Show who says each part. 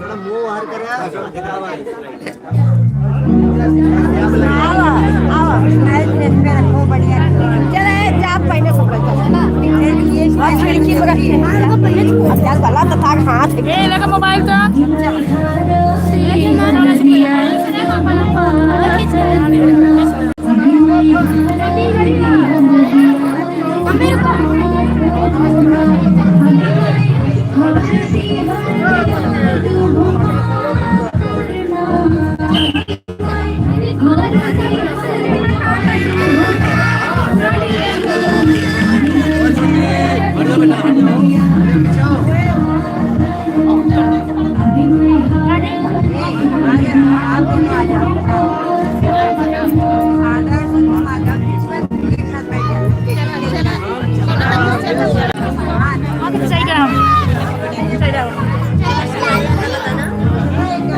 Speaker 1: थोड़ा मुंह बाहर कर रहा
Speaker 2: ए लगा मोबाइल तो सही करा